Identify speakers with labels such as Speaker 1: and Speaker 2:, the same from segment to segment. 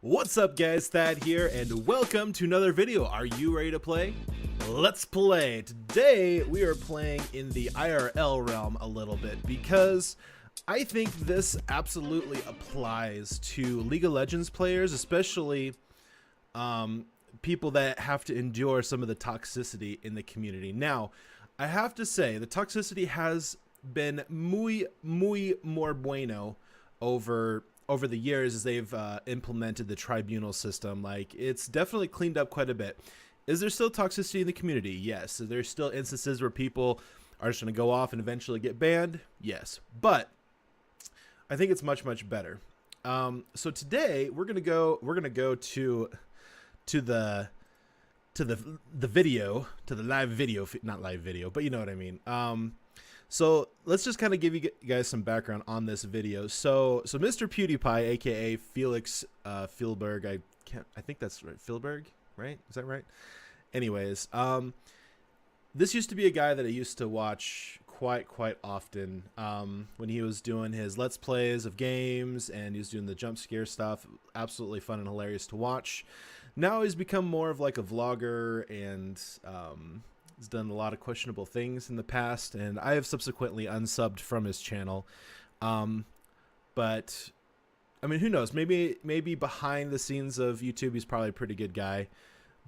Speaker 1: What's up guys, Thad here, and welcome to another video. Are you ready to play? Let's play. Today we are playing in the IRL realm a little bit because I think this absolutely applies to League of Legends players, especially people that have to endure some of the toxicity in the community. Now, I have to say the toxicity has been muy more bueno over the years as they've implemented the tribunal system. Like, it's definitely cleaned up quite a bit. Is there still toxicity in the community? Yes. Is there still instances where people are just going to go off and eventually get banned? Yes. But I think it's much better. So today we're gonna go to the video, to the live video, not live video, but you know what I mean. So let's just kind of give you guys some background on this video. So Mr. Pewdiepie, aka Felix Fjellberg, I think that's right, Fjellberg, right? Is that right? Anyways, this used to be a guy that I used to watch quite often when he was doing his Let's Plays of games and he was doing the jump scare stuff. Absolutely fun and hilarious to watch. Now he's become more of like a vlogger and he's done a lot of questionable things in the past, and I have subsequently unsubbed from his channel. But I mean, who knows? Maybe behind the scenes of YouTube, he's probably a pretty good guy.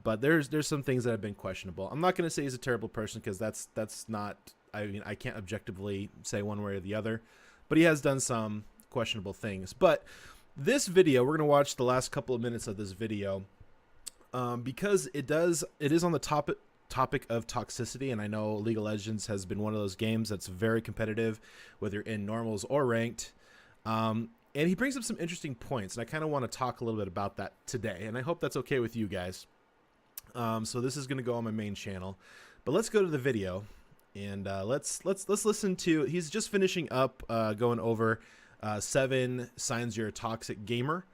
Speaker 1: But there's some things that have been questionable. I'm not going to say he's a terrible person because that's not. I mean, I can't objectively say one way or the other. But he has done some questionable things. But this video, we're going to watch the last couple of minutes of this video because it is on the topic of toxicity, and I know League of Legends has been one of those games that's very competitive, whether in normals or ranked. And he brings up some interesting points, and I kind of want to talk a little bit about that today, and I hope that's okay with you guys. So this is going to go on my main channel, but let's go to the video, and let's listen to. He's just finishing up going over 7 signs you're a toxic gamer,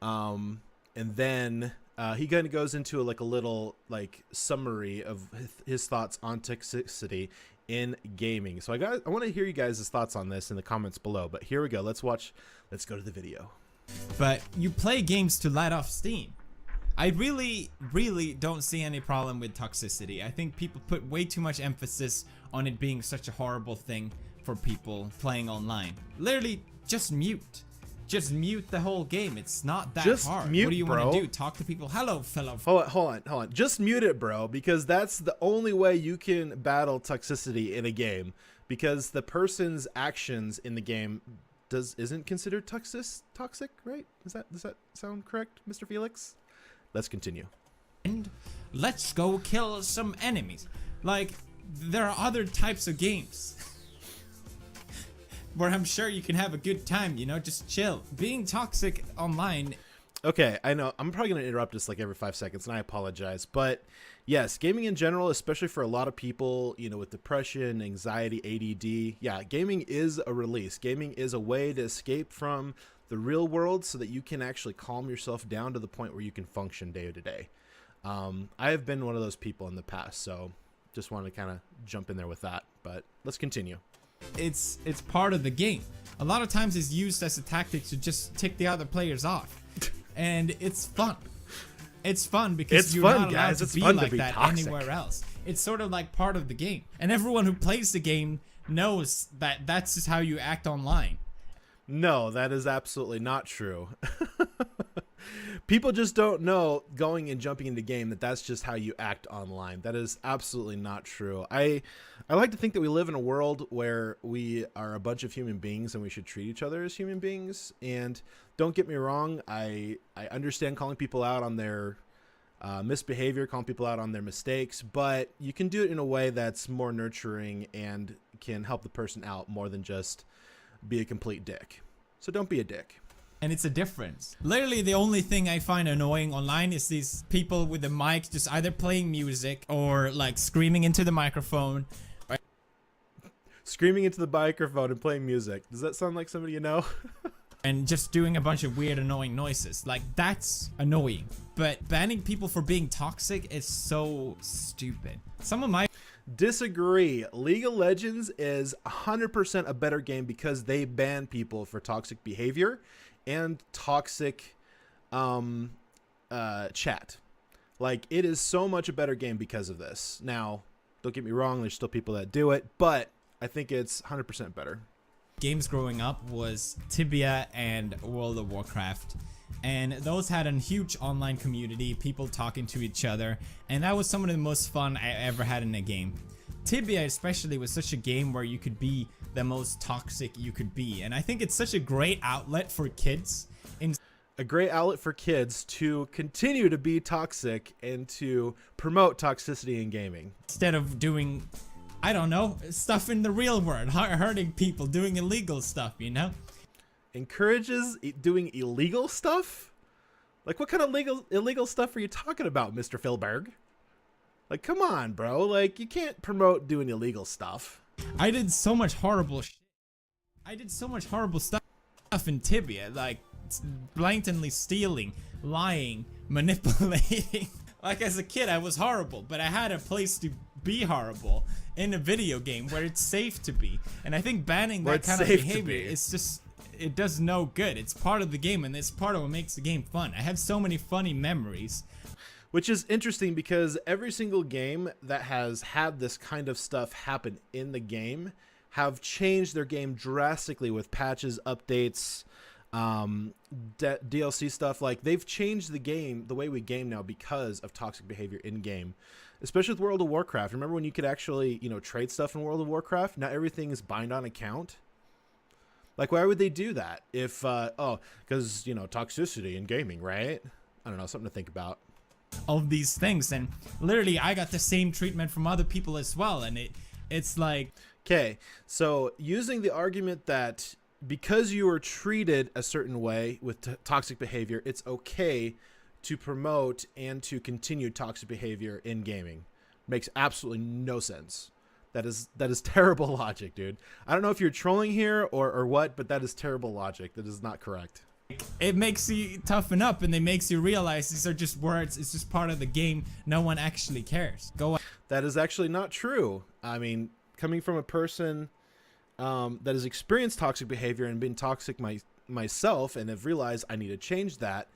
Speaker 1: and then he kind of goes into a little summary of his thoughts on toxicity in gaming. So I want to hear you guys' thoughts on this in the comments below. But here we go. Let's go to the video.
Speaker 2: But you play games to let off steam. I really don't see any problem with toxicity. I think people put way too much emphasis on it being such a horrible thing for people playing online. Literally, just mute. Just mute the whole game. It's not that hard.
Speaker 1: Mute,
Speaker 2: what do you
Speaker 1: bro.
Speaker 2: want to do? Talk to people. Hello, fellow.
Speaker 1: Hold on. Just mute it, bro, because that's the only way you can battle toxicity in a game. Because the person's actions in the game isn't considered toxic, right? Does that sound correct, Mr. Felix? Let's continue.
Speaker 2: And let's go kill some enemies. Like, there are other types of games where I'm sure you can have a good time, you know, just chill. Being toxic online.
Speaker 1: Okay, I know. I'm probably going to interrupt this like every 5 seconds, and I apologize. But yes, gaming in general, especially for a lot of people, you know, with depression, anxiety, ADD, yeah, gaming is a release. Gaming is a way to escape from the real world so that you can actually calm yourself down to the point where you can function day to day. I have been one of those people in the past, so just wanted to kind of jump in there with that. But let's continue.
Speaker 2: It's part of the game. A lot of times it's used as a tactic to just tick the other players off, and it's fun. It's fun because you're not allowed to be like that anywhere else. It's sort of like part of the game, and everyone who plays the game knows that that's just how you act online.
Speaker 1: No, that is absolutely not true. People just don't know going and jumping into game that's just how you act online. That is absolutely not true. I like to think that we live in a world where we are a bunch of human beings and we should treat each other as human beings. And don't get me wrong, I understand calling people out on their misbehavior, calling people out on their mistakes, but you can do it in a way that's more nurturing and can help the person out more than just be a complete dick. So don't be a dick.
Speaker 2: And it's a difference. Literally the only thing I find annoying online is these people with the mic just either playing music or like screaming into the microphone.
Speaker 1: Screaming into the microphone and playing music. Does that sound like somebody you know?
Speaker 2: And just doing a bunch of weird annoying noises. Like, that's annoying. But banning people for being toxic is so stupid. Some of my
Speaker 1: Disagree. League of Legends is 100% a better game because they ban people for toxic behavior and toxic chat. Like, it is so much a better game because of this. Now, don't get me wrong, there's still people that do it, but I think it's 100% better.
Speaker 2: Games growing up was Tibia and World of Warcraft, and those had a huge online community, people talking to each other, and that was some of the most fun I ever had in a game. Tibia especially was such a game where you could be the most toxic you could be, and I think it's such a great outlet for kids.
Speaker 1: A great outlet for kids to continue to be toxic and to promote toxicity in gaming.
Speaker 2: Instead of doing, I don't know, stuff in the real world, hurting people, doing illegal stuff, you know?
Speaker 1: Encourages doing illegal stuff? Like, what kind of illegal stuff are you talking about, Mr. Philberg? Like, come on, bro. Like, you can't promote doing illegal stuff.
Speaker 2: I did so much horrible shit. I did so much horrible stuff in Tibia, like blatantly stealing, lying, manipulating. Like, as a kid, I was horrible, but I had a place to be horrible in a video game where it's safe to be. And I think banning that kind of behavior is just, it does no good. It's part of the game, and it's part of what makes the game fun. I have so many funny memories.
Speaker 1: Which is interesting because every single game that has had this kind of stuff happen in the game have changed their game drastically with patches, updates, DLC stuff. Like, they've changed the game, the way we game now, because of toxic behavior in game, especially with World of Warcraft. Remember when you could actually, you know, trade stuff in World of Warcraft? Now everything is bind on account. Like, why would they do that? If because, you know, toxicity in gaming, right? I don't know, something to think about.
Speaker 2: Of these things, and literally I got the same treatment from other people as well, and it's like,
Speaker 1: okay, so using the argument that because you were treated a certain way with toxic behavior, it's okay to promote and to continue toxic behavior in gaming makes absolutely no sense. That is terrible logic, dude. I don't know if you're trolling here or what, but that is terrible logic. That is not correct.
Speaker 2: It makes you toughen up, and it makes you realize these are just words. It's just part of the game. No one actually cares. Go on.
Speaker 1: That is actually not true. I mean, coming from a person that has experienced toxic behavior and been toxic myself and have realized I need to change that,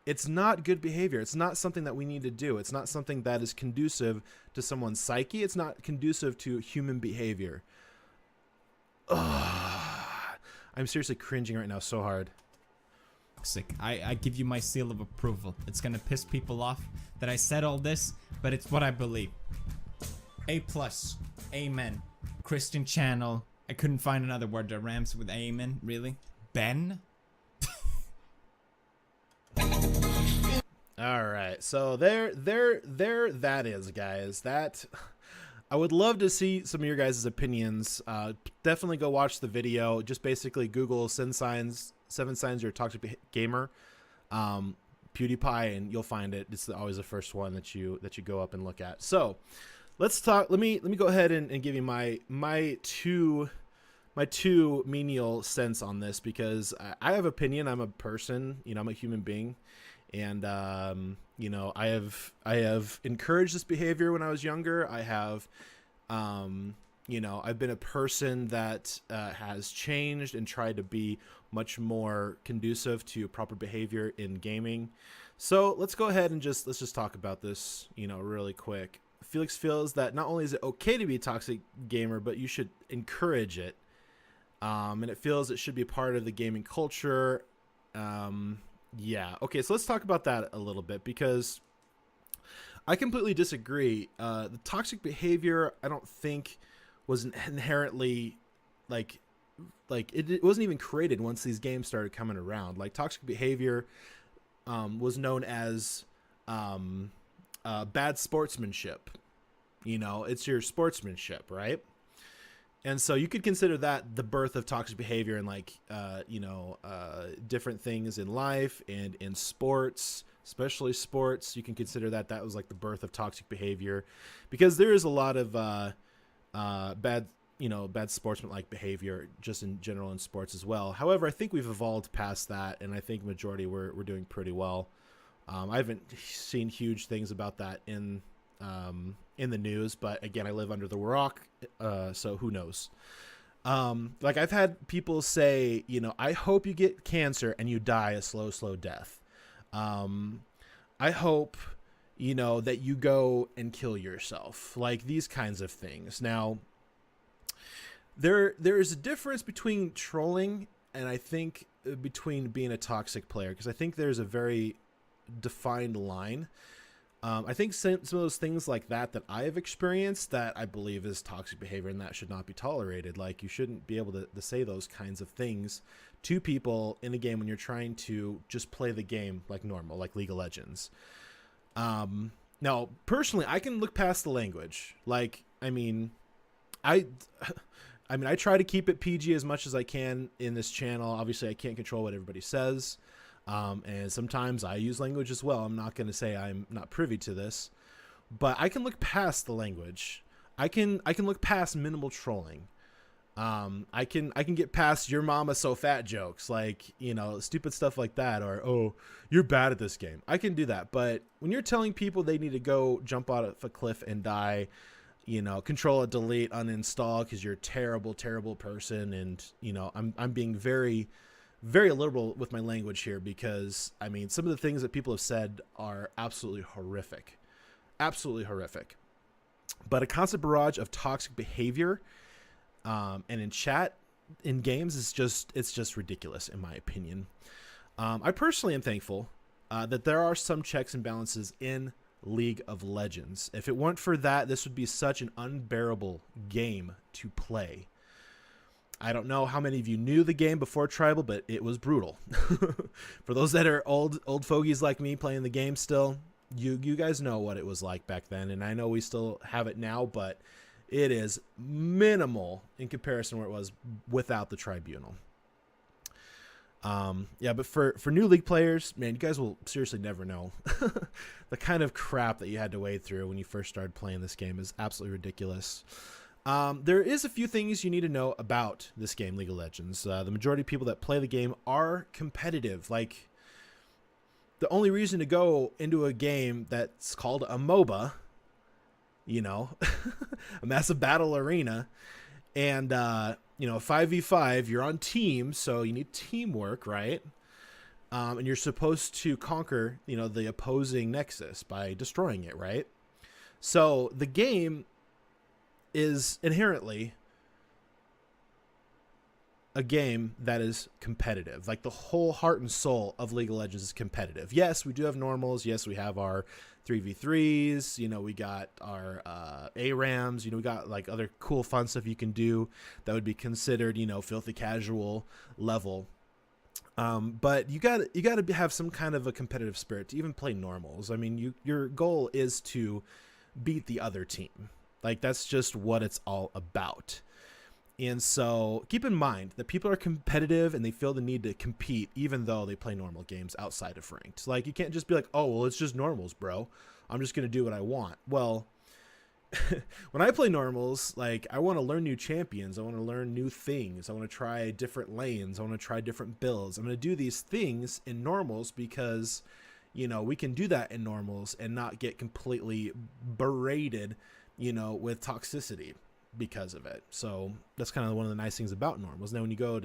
Speaker 1: it's not good behavior. It's not something that we need to do. It's not something that is conducive to someone's psyche. It's not conducive to human behavior. Ugh. I'm seriously cringing right now so hard.
Speaker 2: I give you my seal of approval. It's gonna piss people off that I said all this, but it's what I believe. A+, amen. Christian channel. I couldn't find another word that rhymes with amen, really. Ben?
Speaker 1: All right, so there that is, guys. That, I would love to see some of your guys' opinions. Definitely go watch the video. Just basically Google seven signs you're a toxic gamer, Pewdiepie, and you'll find it. It's always the first one that you go up and look at. So let's talk. Let me go ahead and give you my two menial cents on this, because I have opinion. I'm a person, you know, I'm a human being, and you know, I have encouraged this behavior when I was younger. I have you know, I've been a person that has changed and tried to be much more conducive to proper behavior in gaming. So let's go ahead and let's just talk about this, you know, really quick. Felix feels that not only is it okay to be a toxic gamer, but you should encourage it. And it feels it should be part of the gaming culture. Yeah. Okay, so let's talk about that a little bit, because I completely disagree. The toxic behavior, I don't think, was inherently like it wasn't even created once these games started coming around. Like, toxic behavior was known as bad sportsmanship. You know, it's your sportsmanship, right? And so you could consider that the birth of toxic behavior in, like, you know, different things in life and in sports, especially sports. You can consider that was like the birth of toxic behavior, because there is a lot of bad sportsman-like behavior just in general in sports as well. However, I think we've evolved past that, and I think majority we're doing pretty well. I haven't seen huge things about that in the news, but again, I live under the rock, so who knows? Like, I've had people say, you know, I hope you get cancer and you die a slow death. I hope, that you go and kill yourself, like these kinds of things. Now, there is a difference between trolling and I think between being a toxic player, because I think there's a very defined line. I think some of those things like that I have experienced that I believe is toxic behavior and that should not be tolerated. Like, you shouldn't be able to say those kinds of things to people in a game when you're trying to just play the game like normal, like League of Legends. Now, personally, I can look past the language. Like, I try to keep it PG as much as I can in this channel. Obviously, I can't control what everybody says. And sometimes I use language as well. I'm not going to say I'm not privy to this, but I can look past the language. I can look past minimal trolling. I can get past "your mama so fat" jokes, like, stupid stuff like that, or, "Oh, you're bad at this game." I can do that. But when you're telling people they need to go jump out of a cliff and die, control, delete, uninstall because you're a terrible, terrible person, and I'm being very, very liberal with my language here, because some of the things that people have said are absolutely horrific. But a constant barrage of toxic behavior, and in chat, in games, it's just ridiculous in my opinion. I personally am thankful that there are some checks and balances in League of Legends. If it weren't for that, this would be such an unbearable game to play. I don't know how many of you knew the game before Tribal, but it was brutal. For those that are old fogies like me playing the game still, you guys know what it was like back then, and I know we still have it now, but it is minimal in comparison to where it was without the Tribunal. But for new League players, man, you guys will seriously never know. The kind of crap that you had to wade through when you first started playing this game is absolutely ridiculous. There is a few things you need to know about this game, League of Legends. The majority of people that play the game are competitive. Like, the only reason to go into a game that's called a MOBA, a massive battle arena, and 5v5, you're on teams, so you need teamwork, right? And you're supposed to conquer, the opposing nexus by destroying it, right? So the game is inherently a game that is competitive. Like, the whole heart and soul of League of Legends is competitive. Yes, we do have normals. Yes, we have our 3v3s. We got our ARAMs. We got like other cool fun stuff you can do that would be considered, filthy casual level. But you got to have some kind of a competitive spirit to even play normals. Your goal is to beat the other team. Like, that's just what it's all about. And so keep in mind that people are competitive and they feel the need to compete even though they play normal games outside of ranked. Like, you can't just be like, "Oh, well, it's just normals, bro. I'm just going to do what I want." Well, when I play normals, like, I want to learn new champions. I want to learn new things. I want to try different lanes. I want to try different builds. I'm going to do these things in normals because, we can do that in normals and not get completely berated, with toxicity because of it. So that's kind of one of the nice things about normals. Now, when you go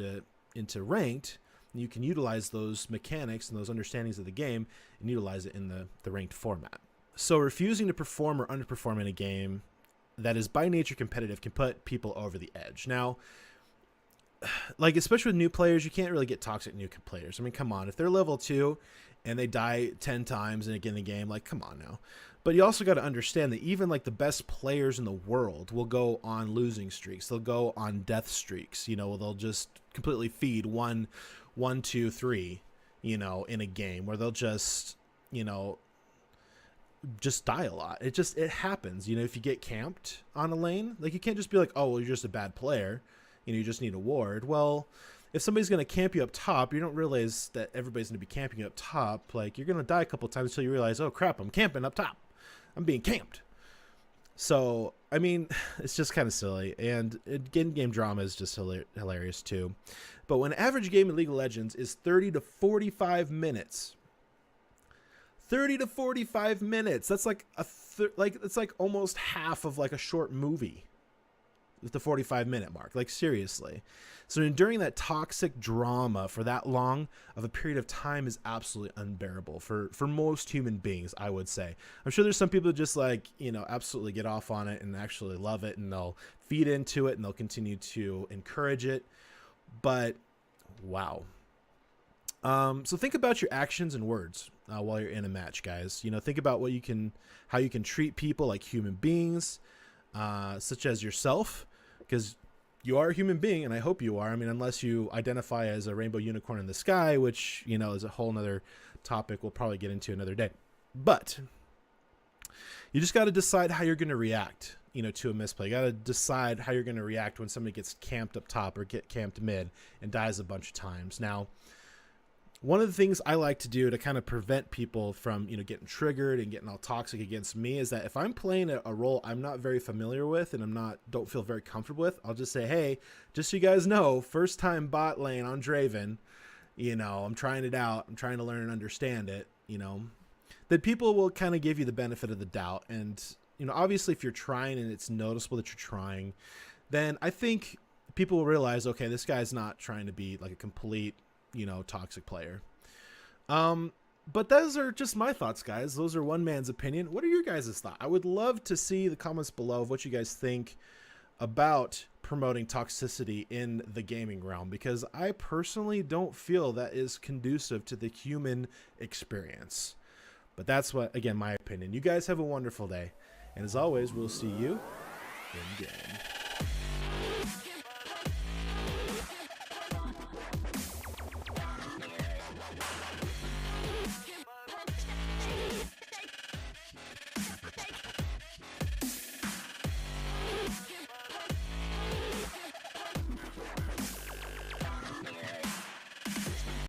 Speaker 1: into ranked, you can utilize those mechanics and those understandings of the game and utilize it in the ranked format. So refusing to perform or underperform in a game that is by nature competitive can put people over the edge. Now, like, especially with new players, you can't really get toxic new players. Come on. If they're level 2 and they die 10 times in a game, like, come on now. But you also got to understand that even like the best players in the world will go on losing streaks. They'll go on death streaks. They'll just completely feed 1, 2, 3, in a game where they'll just die a lot. It happens. If you get camped on a lane, like, you can't just be like, "Oh, well, you're just a bad player. You just need a ward." Well, if somebody's going to camp you up top, you don't realize that everybody's going to be camping you up top. Like, you're going to die a couple times until you realize, "Oh crap, I'm camping up top. I'm being camped." So, it's just kind of silly. And in-game drama is just hilarious too. But when average game in League of Legends is 30 to 45 minutes, 30 to 45 minutes, that's like it's like almost half of like a short movie. at the 45-minute mark. Like, seriously. So enduring that toxic drama for that long of a period of time is absolutely unbearable for most human beings, I would say. I'm sure there's some people who just like, you know, absolutely get off on it and actually love it, and they'll feed into it and they'll continue to encourage it. But wow. So think about your actions and words while you're in a match, guys. You know, think about how you can treat people like human beings, such as yourself, because you are a human being, and I hope you are. I mean, unless you identify as a rainbow unicorn in the sky, which, you know, is a whole nother topic we'll probably get into another day. But you just got to decide how you're going to react, you know, to a misplay. You got to decide how you're going to react when somebody gets camped up top or get camped mid and dies a bunch of times. Now, one of the things I like to do to kind of prevent people from, you know, getting triggered and getting all toxic against me is that if I'm playing a role I'm not very familiar with and don't feel very comfortable with, I'll just say, hey, just so you guys know, first time bot lane on Draven, you know, I'm trying it out. I'm trying to learn and understand it, you know. Then people will kind of give you the benefit of the doubt. And, you know, obviously if you're trying and it's noticeable that you're trying, then I think people will realize, okay, this guy's not trying to be like a complete, you know, toxic player. But those are just my thoughts, guys. Those are one man's opinion. What are your guys' thoughts? I would love to see the comments below of what you guys think about promoting toxicity in the gaming realm, because I personally don't feel that is conducive to the human experience. But that's what, again, my opinion. You guys have a wonderful day. And as always, we'll see you in game.